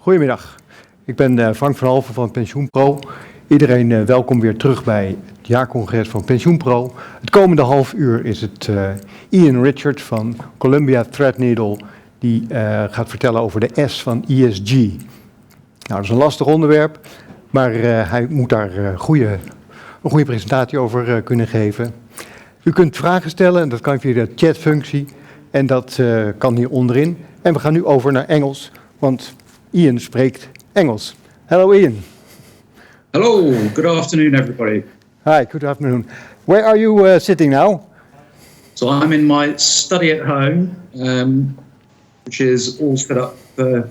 Goedemiddag, ik ben Frank van Halven van PensioenPro. Iedereen welkom weer terug bij het Jaarcongres van PensioenPro. Het komende half uur is het Iain Richards van Columbia Threadneedle die gaat vertellen over de S van ESG. Nou, dat is een lastig onderwerp, maar hij moet daar een goede presentatie over kunnen geven. U kunt vragen stellen en dat kan via de chatfunctie en dat kan hier onderin. En we gaan nu over naar Engels, want Iain spreekt Engels. Hello Iain. Hello, good afternoon everybody. Hi, good afternoon. Where are you sitting now? So I'm in my study at home, which is all set up for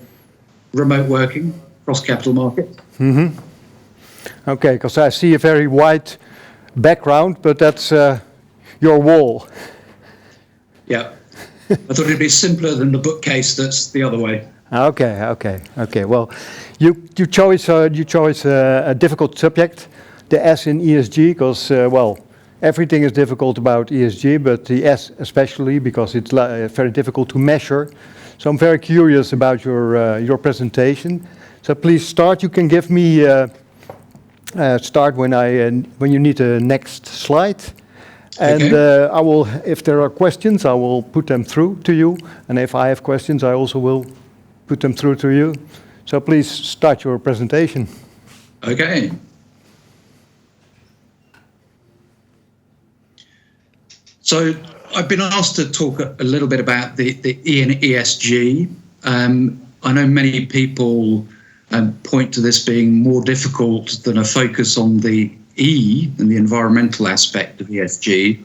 remote working across capital market. Mm-hmm. Okay, because I see a very white background, but that's your wall. Yeah, I thought it'd be simpler than the bookcase that's the other way. Okay. Well, you chose a difficult subject, the S in ESG, because everything is difficult about ESG, but the S especially because it's very difficult to measure. So I'm very curious about your presentation. So please start. You can give me start when you need the next slide. And okay. I will, if there are questions, I will put them through to you. And if I have questions, I also will put them through to you. So please start your presentation. Okay. So I've been asked to talk a little bit about the E in ESG. I know many people point to this being more difficult than a focus on the E and the environmental aspect of ESG.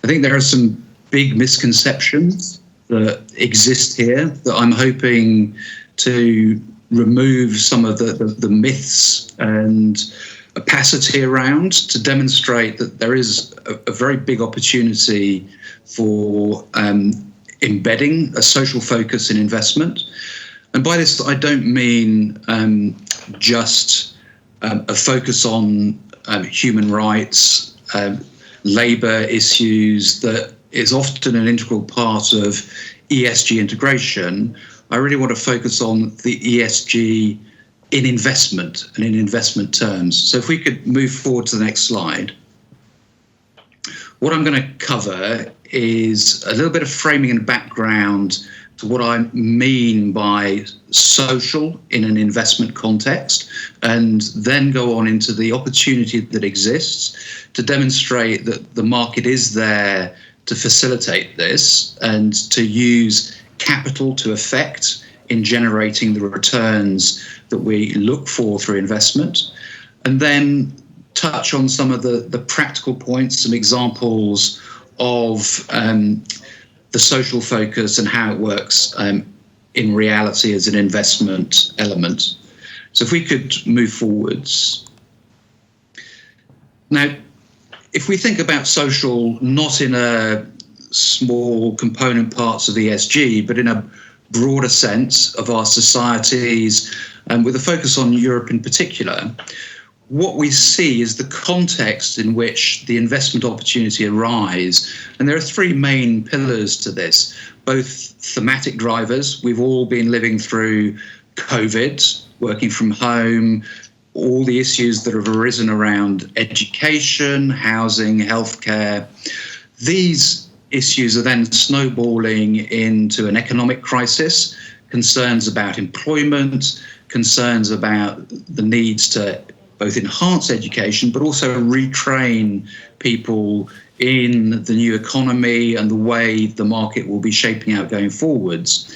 I think there are some big misconceptions that exist here that I'm hoping to remove some of the myths and opacity around to demonstrate that there is a very big opportunity for embedding a social focus in investment. And by this, I don't mean just a focus on human rights, labour issues that is often an integral part of ESG integration. I really want to focus on the ESG in investment and in investment terms. So if we could move forward to the next slide. What I'm going to cover is a little bit of framing and background to what I mean by social in an investment context, and then go on into the opportunity that exists to demonstrate that the market is there to facilitate this and to use capital to effect in generating the returns that we look for through investment, and then touch on some of the practical points, some examples of the social focus and how it works in reality as an investment element. So if we could move forwards. Now, if we think about social not in a small component parts of ESG, but in a broader sense of our societies, and with a focus on Europe in particular, what we see is the context in which the investment opportunity arise. And there are three main pillars to this, both thematic drivers. We've all been living through COVID, working from home, all the issues that have arisen around education, housing, healthcare. These issues are then snowballing into an economic crisis, concerns about employment, concerns about the needs to both enhance education, but also retrain people in the new economy and the way the market will be shaping out going forwards.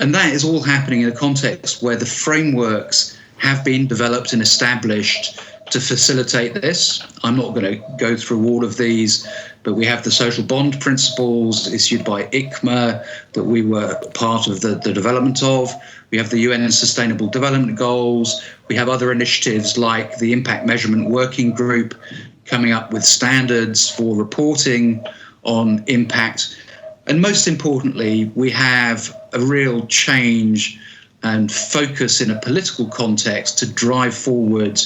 And that is all happening in a context where the frameworks have been developed and established to facilitate this. I'm not going to go through all of these, but we have the social bond principles issued by ICMA that we were part of the development of. We have the UN Sustainable Development Goals. We have other initiatives like the Impact Measurement Working Group coming up with standards for reporting on impact. And most importantly, we have a real change and focus in a political context to drive forward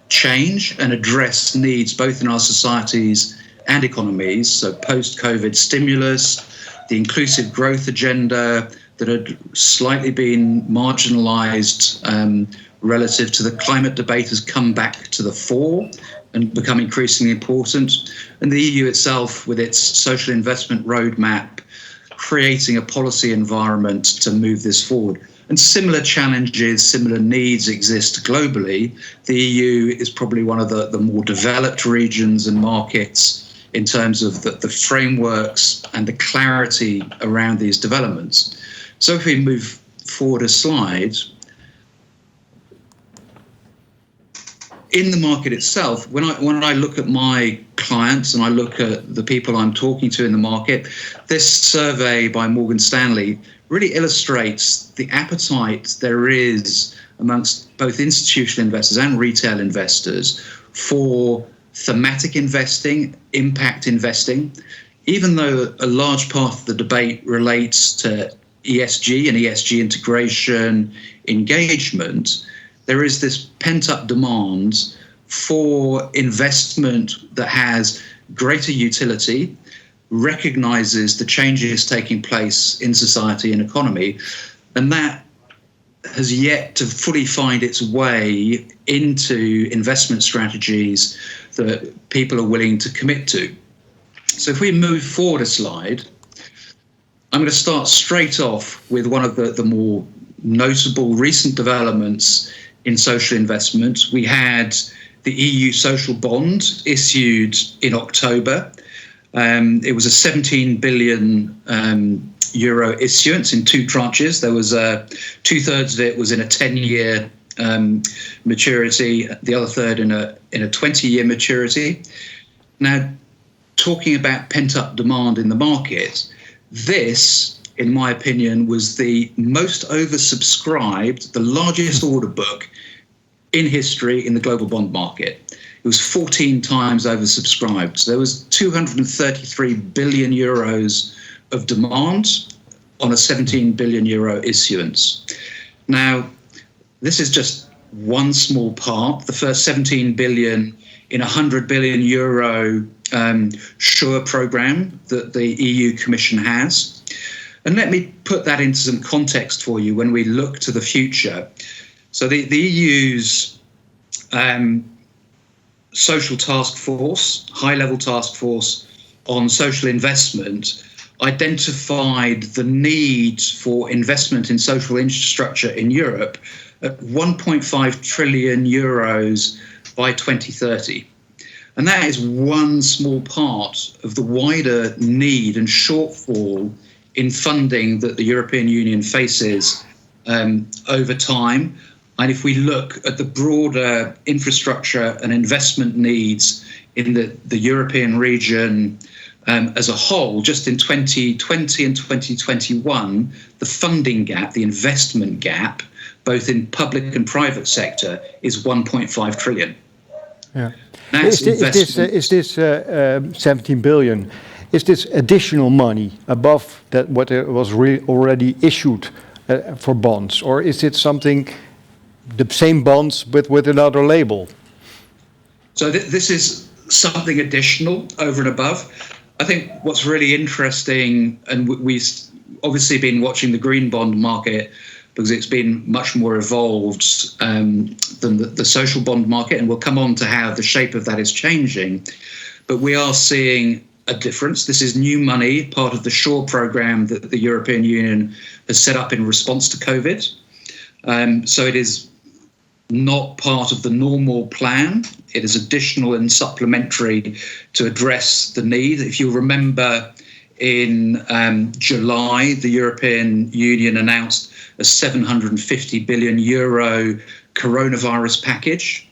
change and address needs both in our societies and economies. So post-COVID stimulus, the inclusive growth agenda, that had slightly been marginalised relative to the climate debate has come back to the fore and become increasingly important. And the EU itself, with its social investment roadmap, creating a policy environment to move this forward. And similar challenges, similar needs exist globally. The EU is probably one of the more developed regions and markets in terms of the frameworks and the clarity around these developments. So if we move forward a slide, in the market itself, when I look at my clients and I look at the people I'm talking to in the market, this survey by Morgan Stanley really illustrates the appetite there is amongst both institutional investors and retail investors for thematic investing, impact investing. Even though a large part of the debate relates to ESG and ESG integration, engagement, there is this pent-up demand for investment that has greater utility, recognises the changes taking place in society and economy, and that has yet to fully find its way into investment strategies that people are willing to commit to. So if we move forward a slide, I'm going to start straight off with one of the more notable recent developments in social investment. We had the EU social bond issued in October. It was a 17 billion euro issuance in two tranches. There was 2/3 of it was in a 10-year maturity, the other third in a 20-year maturity. Now, talking about pent-up demand in the market, this, in my opinion, was the most oversubscribed, the largest order book in history in the global bond market. It was 14 times oversubscribed. So there was 233 billion euros of demand on a 17 billion euro issuance. Now, this is just one small part. The first 17 billion in a 100 billion euro SURE program that the EU Commission has. And let me put that into some context for you when we look to the future. So the EU's social task force, high-level task force on social investment, identified the need for investment in social infrastructure in Europe at 1.5 trillion euros by 2030. And that is one small part of the wider need and shortfall in funding that the European Union faces over time. And if we look at the broader infrastructure and investment needs in the European region as a whole, just in 2020 and 2021, the funding gap, the investment gap, both in public and private sector, is 1.5 trillion. Yeah. Is this 17 billion? Is this additional money above that what was already issued for bonds, or is it something, the same bonds with another label? So this is something additional over and above. I think what's really interesting, and we've obviously been watching the green bond market because it's been much more evolved than the social bond market, and we'll come on to how the shape of that is changing. But we are seeing a difference. This is new money, part of the SURE program that the European Union has set up in response to COVID. So it is not part of the normal plan. It is additional and supplementary to address the need. If you remember, in July, the European Union announced a 750 billion euro coronavirus package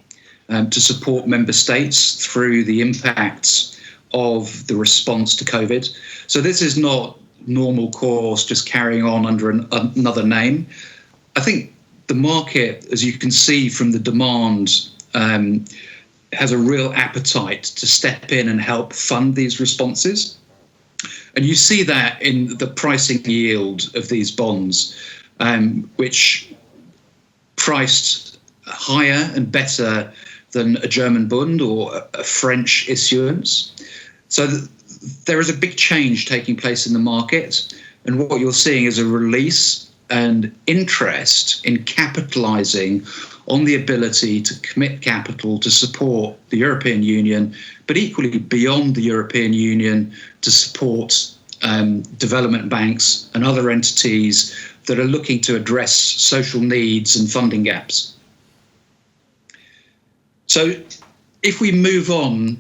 to support member states through the impacts of the response to COVID. So this is not normal course, just carrying on under another name. I think the market, as you can see from the demand, has a real appetite to step in and help fund these responses. And you see that in the pricing yield of these bonds, which priced higher and better than a German bond or a French issuance. So there is a big change taking place in the market. And what you're seeing is a release and interest in capitalizing on the ability to commit capital to support the European Union, but equally beyond the European Union to support development banks and other entities that are looking to address social needs and funding gaps. So if we move on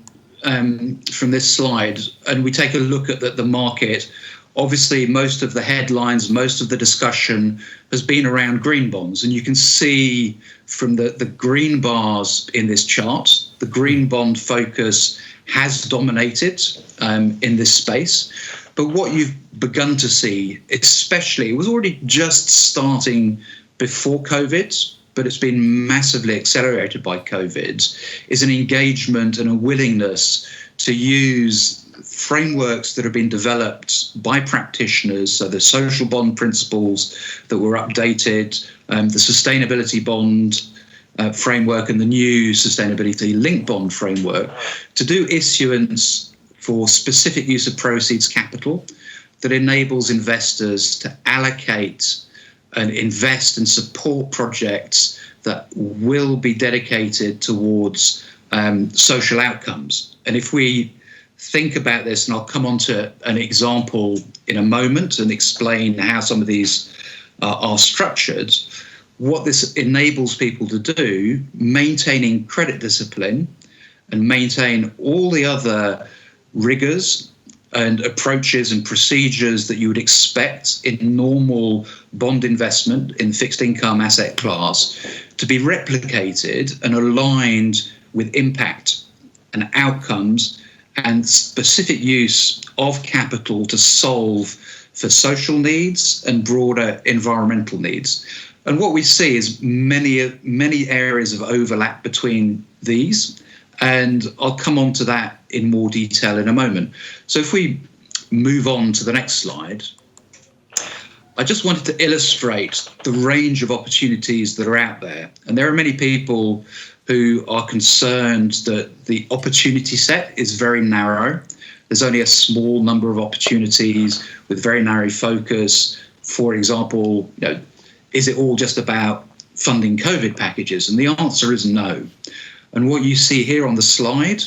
from this slide and we take a look at the market, obviously most of the headlines, most of the discussion has been around green bonds. And you can see from the green bars in this chart, the green bond focus has dominated in this space. But what you've begun to see, especially, it was already just starting before COVID, but it's been massively accelerated by COVID, is an engagement and a willingness to use frameworks that have been developed by practitioners, so the social bond principles that were updated, the sustainability bond framework and the new sustainability linked bond framework, to do issuance for specific use of proceeds capital that enables investors to allocate and invest and support projects that will be dedicated towards social outcomes. And if we think about this, and I'll come on to an example in a moment and explain how some of these are structured, what this enables people to do, maintaining credit discipline and maintain all the other rigors and approaches and procedures that you would expect in normal bond investment in fixed income asset class, to be replicated and aligned with impact and outcomes and specific use of capital to solve for social needs and broader environmental needs. And what we see is many areas of overlap between these. And I'll come on to that in more detail in a moment. So if we move on to the next slide, I just wanted to illustrate the range of opportunities that are out there. And there are many people who are concerned that the opportunity set is very narrow. There's only a small number of opportunities with very narrow focus. For example, is it all just about funding COVID packages? And the answer is no. And what you see here on the slide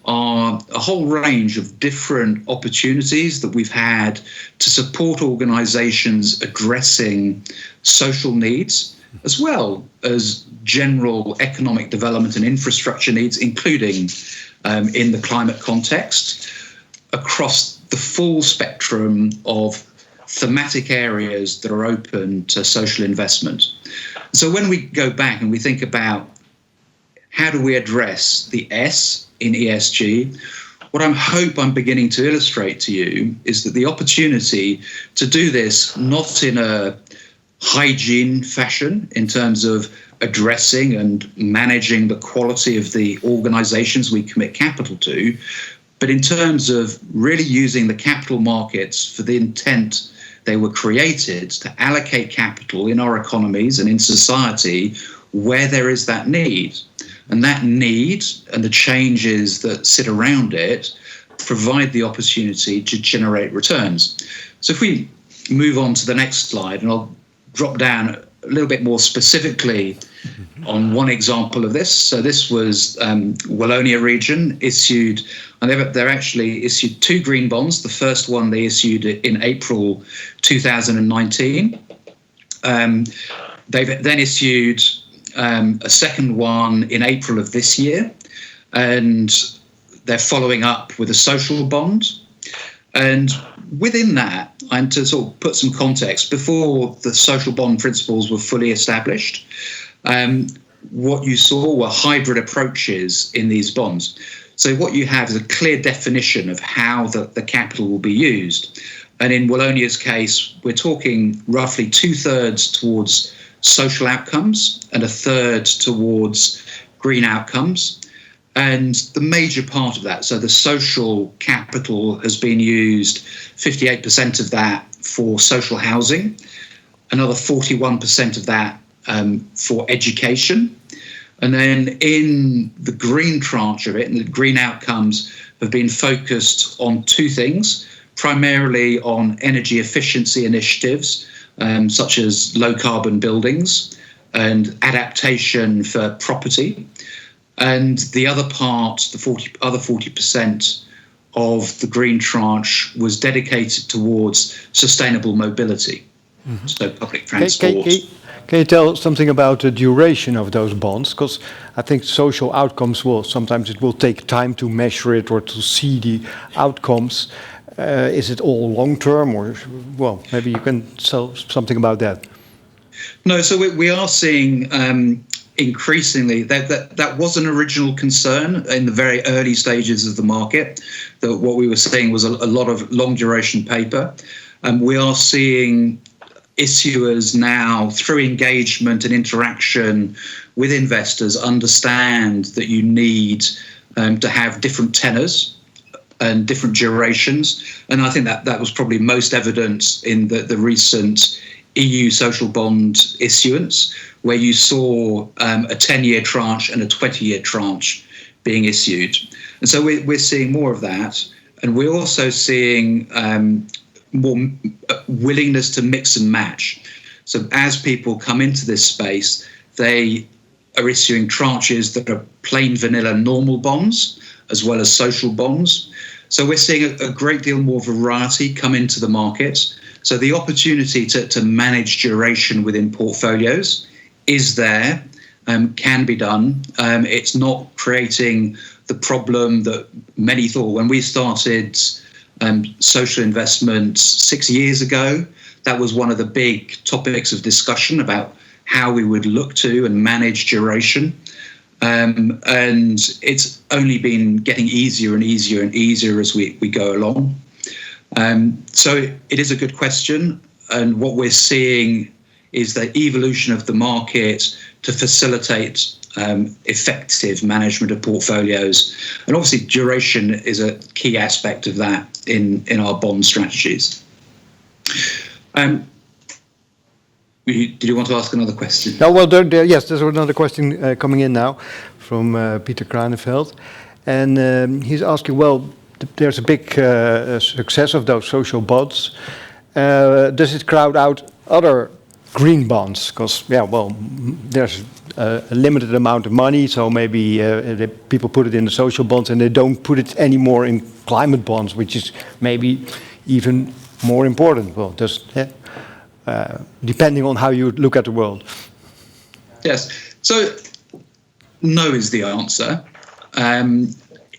are a whole range of different opportunities that we've had to support organizations addressing social needs, as well as general economic development and infrastructure needs, including in the climate context, across the full spectrum of thematic areas that are open to social investment. So when we go back and we think about how do we address the S in ESG, what I hope I'm beginning to illustrate to you is that the opportunity to do this not in a hygiene fashion in terms of addressing and managing the quality of the organizations we commit capital to, but in terms of really using the capital markets for the intent they were created, to allocate capital in our economies and in society where there is that need. And that need and the changes that sit around it provide the opportunity to generate returns. So if we move on to the next slide, and I'll drop down a little bit more specifically on one example of this. So this was Wallonia region issued, and they're actually issued two green bonds. The first one they issued in April 2019. They've then issued a second one in April of this year, and they're following up with a social bond. And within that, and to sort of put some context, before the social bond principles were fully established, what you saw were hybrid approaches in these bonds. So what you have is a clear definition of how the capital will be used. And in Wallonia's case, we're talking roughly 2/3 towards social outcomes and 1/3 towards green outcomes. And the major part of that, so the social capital has been used, 58% of that for social housing, another 41% of that for education. And then in the green tranche of it, and the green outcomes have been focused on two things. primarily on energy efficiency initiatives, such as low carbon buildings and adaptation for property. And the other part, other 40% of the green tranche was dedicated towards sustainable mobility, so public transport. Can you tell something about the duration of those bonds? Because I think social outcomes sometimes it will take time to measure it or to see the outcomes. Is it all long term, or maybe you can tell something about that? No, so we are seeing increasingly that was an original concern in the very early stages of the market. That what we were seeing was a lot of long duration paper, and we are seeing issuers now, through engagement and interaction with investors, understand that you need to have different tenors and different durations. And I think that was probably most evident in the recent EU social bond issuance, where you saw a 10-year tranche and a 20-year tranche being issued. And so we're seeing more of that. And we're also seeing more willingness to mix and match. So as people come into this space, they are issuing tranches that are plain vanilla normal bonds, as well as social bonds. So we're seeing a great deal more variety come into the market. So the opportunity to manage duration within portfolios is there, can be done. It's not creating the problem that many thought. When we started social investments 6 years ago, that was one of the big topics of discussion about how we would look to and manage duration. And it's only been getting easier and easier and easier as we go along. So it is a good question. And what we're seeing is the evolution of the market to facilitate effective management of portfolios. And obviously duration is a key aspect of that in our bond strategies. Did you want to ask another question? No, well, yes, there's another question coming in now from Peter Kraneveld. And he's asking, there's a big success of those social bonds. Does it crowd out other green bonds? Because, there's a limited amount of money, so maybe the people put it in the social bonds and they don't put it anymore in climate bonds, which is maybe even more important. Well, just depending on how you look at the world. Yes. So no is the answer.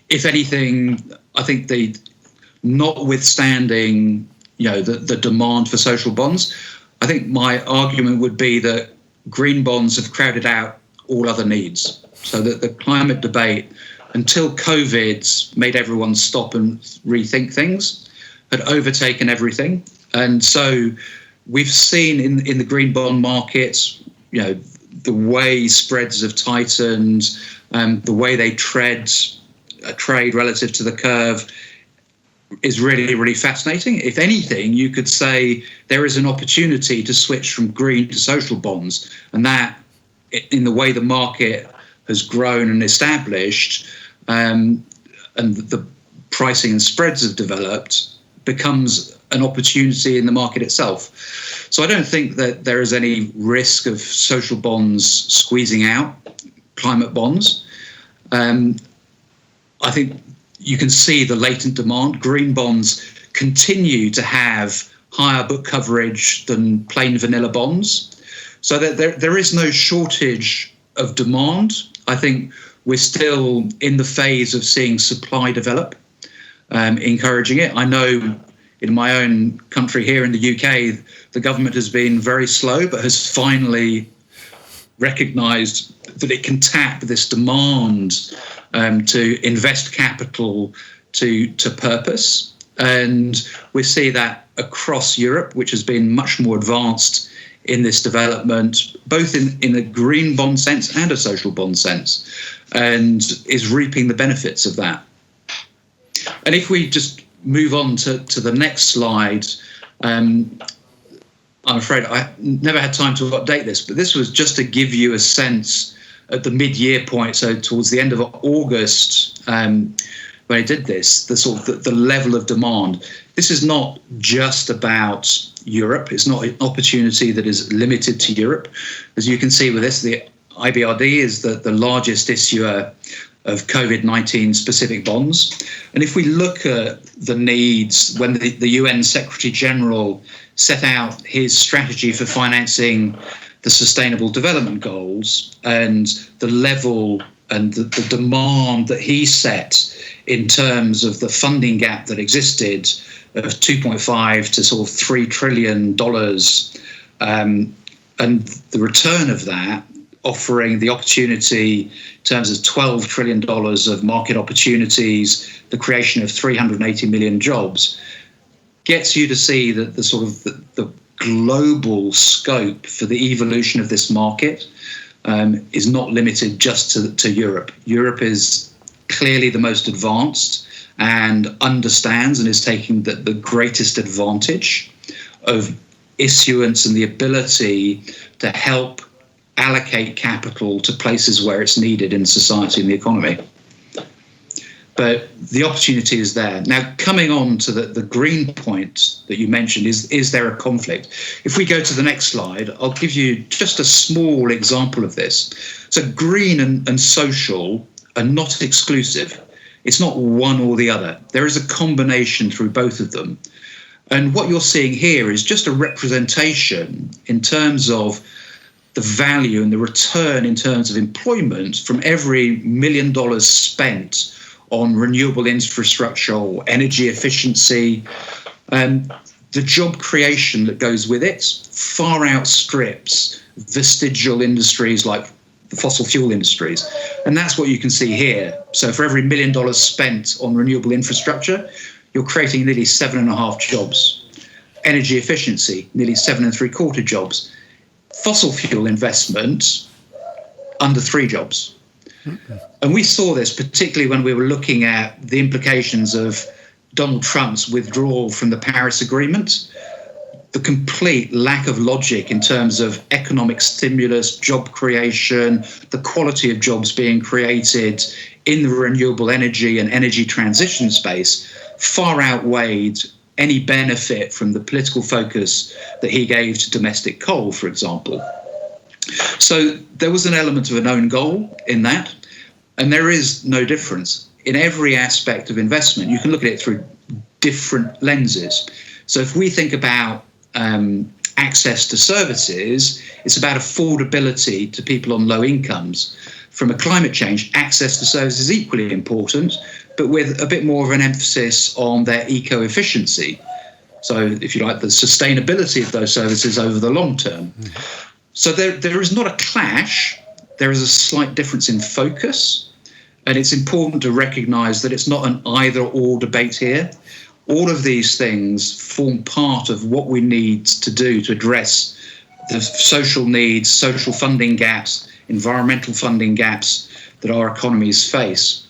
If anything, I think notwithstanding, the demand for social bonds, I think my argument would be that green bonds have crowded out all other needs. So that the climate debate, until COVID made everyone stop and rethink things, had overtaken everything. And so we've seen in the green bond markets, the way spreads have tightened, the way they trade relative to the curve is really, really fascinating. If anything, you could say there is an opportunity to switch from green to social bonds, and that, in the way the market has grown and established, and the pricing and spreads have developed, becomes an opportunity in the market itself. So I don't think that there is any risk of social bonds squeezing out climate bonds. I think you can see the latent demand. Green bonds continue to have higher book coverage than plain vanilla bonds. So that there is no shortage of demand. I think we're still in the phase of seeing supply develop, encouraging it. I know in my own country here in the UK, the government has been very slow, but has finally recognised that it can tap this demand to invest capital to purpose. And we see that across Europe, which has been much more advanced in this development, both in a green bond sense and a social bond sense, and is reaping the benefits of that. And if we just move on to the next slide, I'm afraid I never had time to update this, but this was just to give you a sense at the mid-year point, so towards the end of August when it did this, the sort of the level of demand. This is not just about Europe. It's not an opportunity that is limited to Europe. As you can see with this, the IBRD is the largest issuer of COVID-19 specific bonds. And if we look at the needs, when the UN Secretary General set out his strategy for financing the Sustainable Development Goals and the level and the demand that he set in terms of the funding gap that existed of 2.5 to sort of $3 trillion, and the return of that, offering the opportunity in terms of $12 trillion of market opportunities, the creation of 380 million jobs, gets you to see that the sort of the global scope for the evolution of this market is not limited just to Europe. Europe is clearly the most advanced and understands and is taking the greatest advantage of issuance and the ability to help allocate capital to places where it's needed in society and the economy. But the opportunity is there. Now, coming on to the green point that you mentioned, is there a conflict? If we go to the next slide, I'll give you just a small example of this. So green and social are not exclusive. It's not one or the other. There is a combination through both of them. And what you're seeing here is just a representation in terms of the value and the return in terms of employment from every $1 million spent on renewable infrastructure or energy efficiency. The job creation that goes with it far outstrips vestigial industries like the fossil fuel industries. And that's what you can see here. So for every $1 million spent on renewable infrastructure, you're creating nearly 7.5 jobs. Energy efficiency, nearly 7.75 jobs. Fossil fuel investment, under 3 jobs. And we saw this particularly when we were looking at the implications of Donald Trump's withdrawal from the Paris Agreement, the complete lack of logic in terms of economic stimulus, job creation, the quality of jobs being created in the renewable energy and energy transition space far outweighed any benefit from the political focus that he gave to domestic coal, for example. So there was an element of an own goal in that, and there is no difference. In every aspect of investment, you can look at it through different lenses. So if we think about access to services, it's about affordability to people on low incomes. From a climate change, access to services is equally important, but with a bit more of an emphasis on their eco-efficiency. So if you like, the sustainability of those services over the long term. So there is not a clash, there is a slight difference in focus, and it's important to recognise that it's not an either-or debate here. All of these things form part of what we need to do to address the social needs, social funding gaps, environmental funding gaps that our economies face.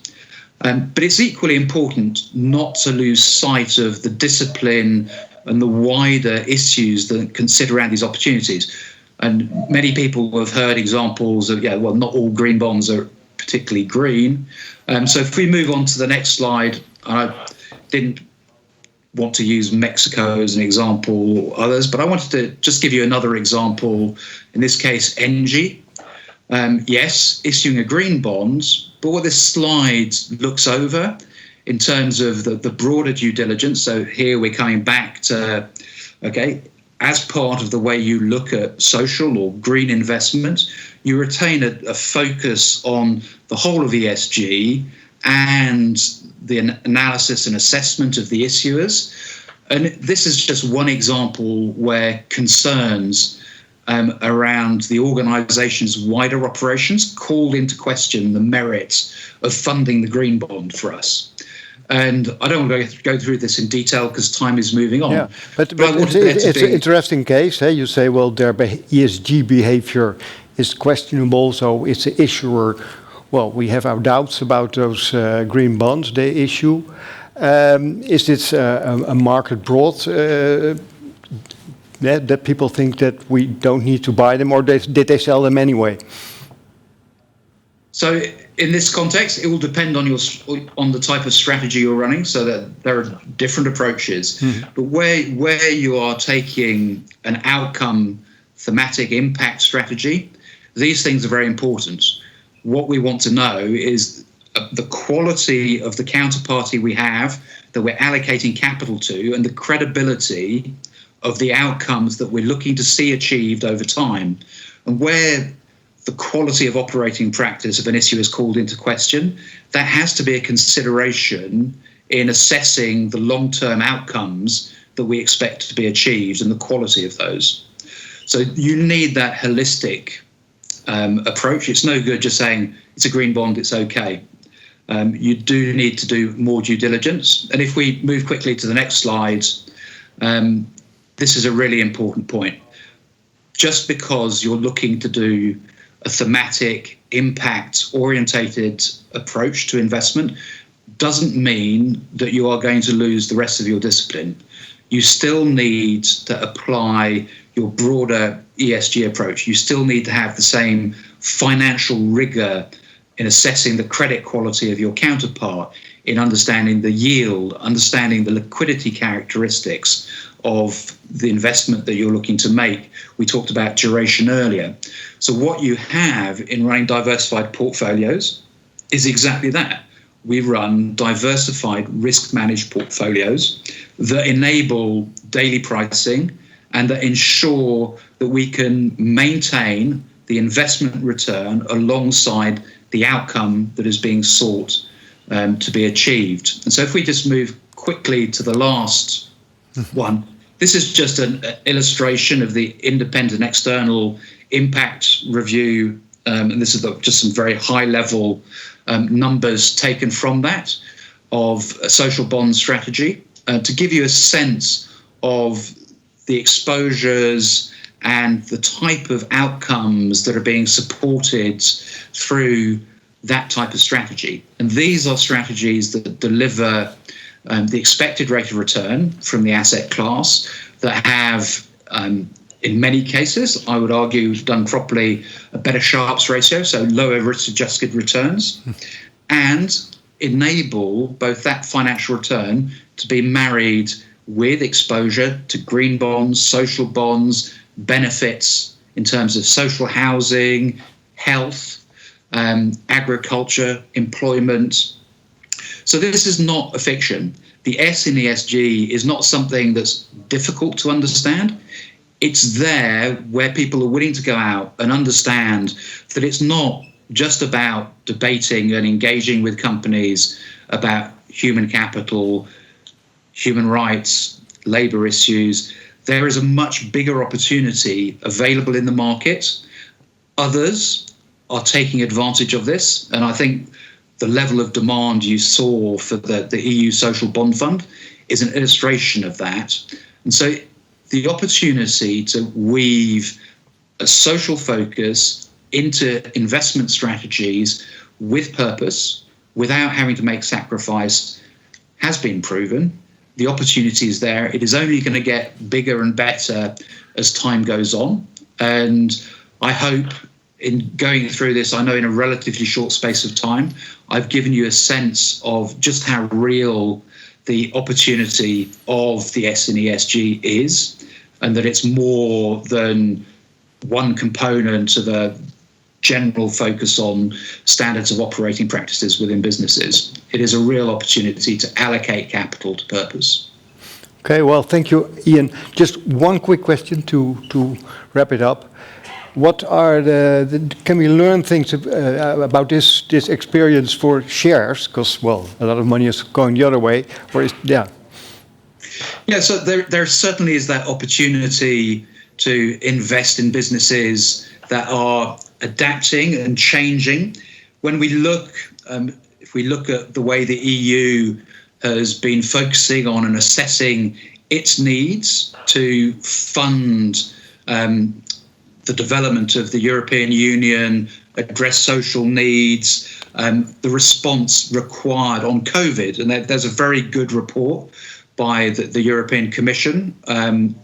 But it's equally important not to lose sight of the discipline and the wider issues that consider around these opportunities. And many people have heard examples of, not all green bonds are particularly green. So if we move on to the next slide, I didn't want to use Mexico as an example or others, but I wanted to just give you another example, in this case, ENGIE. Yes, issuing a green bond, but what this slide looks over in terms of the broader due diligence, so here we're coming back to, as part of the way you look at social or green investment, you retain a focus on the whole of ESG and the analysis and assessment of the issuers. And this is just one example where concerns around the organisation's wider operations called into question the merits of funding the green bond for us. And I don't want to go through this in detail because time is moving on. Yeah, but it's an interesting case. Hey? You say, well, their ESG behavior is questionable, so it's an issuer. Well, we have our doubts about those green bonds they issue. Is this a market broad that people think that we don't need to buy them, or did they sell them anyway? So in this context, it will depend on the type of strategy you're running, so that there are different approaches. But where you are taking an outcome thematic impact strategy, these things are very important. What we want to know is the quality of the counterparty we have that we're allocating capital to, and the credibility of the outcomes that we're looking to see achieved over time. And where the quality of operating practice of an issue is called into question, that has to be a consideration in assessing the long-term outcomes that we expect to be achieved and the quality of those. So you need that holistic approach. It's no good just saying it's a green bond, it's okay. You do need to do more due diligence. And if we move quickly to the next slide, this is a really important point. Just because you're looking to do a thematic, impact-orientated approach to investment doesn't mean that you are going to lose the rest of your discipline. You still need to apply your broader ESG approach. You still need to have the same financial rigor in assessing the credit quality of your counterpart, in understanding the yield, understanding the liquidity characteristics of the investment that you're looking to make. We talked about duration earlier. So what you have in running diversified portfolios is exactly that. We run diversified risk-managed portfolios that enable daily pricing and that ensure that we can maintain the investment return alongside the outcome that is being sought to be achieved. And so if we just move quickly to the last one, this is just an illustration of the independent external impact review, and this is just some very high-level numbers taken from that of a social bond strategy to give you a sense of the exposures and the type of outcomes that are being supported through that type of strategy. And these are strategies that deliver the expected rate of return from the asset class, that have, in many cases, I would argue, done properly, a better Sharpe's ratio, so lower risk-adjusted returns, and enable both that financial return to be married with exposure to green bonds, social bonds, benefits in terms of social housing, health, agriculture, employment. So this is not a fiction. The S in ESG is not something that's difficult to understand. It's there where people are willing to go out and understand that it's not just about debating and engaging with companies about human capital, human rights, labour issues. There is a much bigger opportunity available in the market. Others are taking advantage of this, and I think the level of demand you saw for the EU Social Bond Fund is an illustration of that. And so the opportunity to weave a social focus into investment strategies with purpose, without having to make sacrifice, has been proven. The opportunity is there. It is only going to get bigger and better as time goes on. And I hope in going through this, I know in a relatively short space of time, I've given you a sense of just how real the opportunity of the S in ESG is, and that it's more than one component of a general focus on standards of operating practices within businesses. It is a real opportunity to allocate capital to purpose. Okay, well, thank you, Iain. Just one quick question to wrap it up. What are can we learn things about this experience for shares? Because, well, a lot of money is going the other way. Yeah, so there certainly is that opportunity to invest in businesses that are adapting and changing. When we look, if we look at the way the EU has been focusing on and assessing its needs to fund the development of the European Union, address social needs, the response required on COVID. And there's a very good report by the European Commission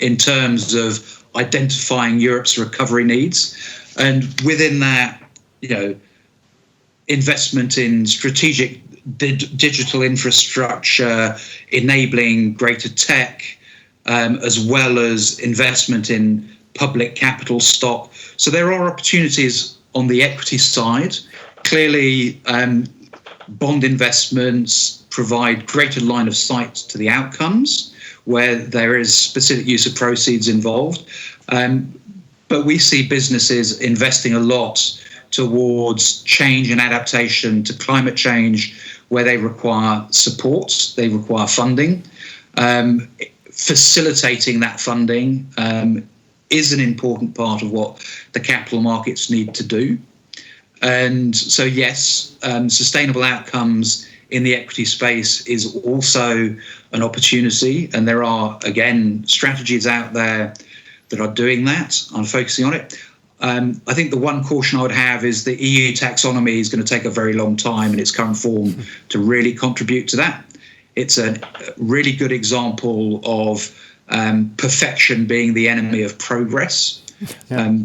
in terms of identifying Europe's recovery needs. And within that, investment in strategic digital infrastructure, enabling greater tech, as well as investment in public capital stock. So there are opportunities on the equity side. Clearly, bond investments provide greater line of sight to the outcomes where there is specific use of proceeds involved. But we see businesses investing a lot towards change and adaptation to climate change, where they require support, they require funding. Facilitating that funding is an important part of what the capital markets need to do. And so, yes, sustainable outcomes in the equity space is also an opportunity. And there are, again, strategies out there that are doing that, are focusing on it. I think the one caution I would have is the EU taxonomy is going to take a very long time in its current form to really contribute to that. It's a really good example of perfection being the enemy of progress. Yeah.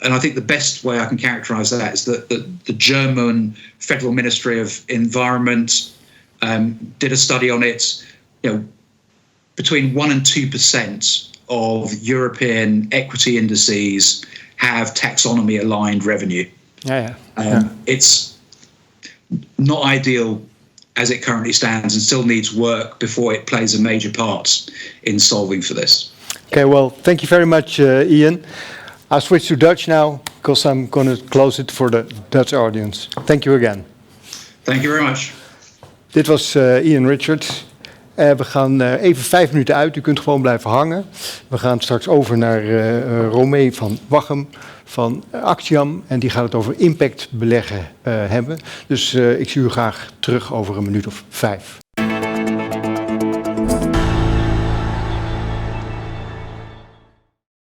And I think the best way I can characterize that is that the German Federal Ministry of Environment did a study on it. Between 1% and 2% of European equity indices have taxonomy-aligned revenue. It's not ideal as it currently stands and still needs work before it plays a major part in solving for this. Okay, well, thank you very much, Iain. I'll switch to Dutch now because I'm going to close it for the Dutch audience. Thank you again. Thank you very much. Dit was Iain Richards. We gaan even 5 minuten uit. U kunt gewoon blijven hangen. We gaan straks over naar Romee van Wachem van Actiam. En die gaat het over impact beleggen hebben. Dus ik zie u graag terug over een minuut of 5.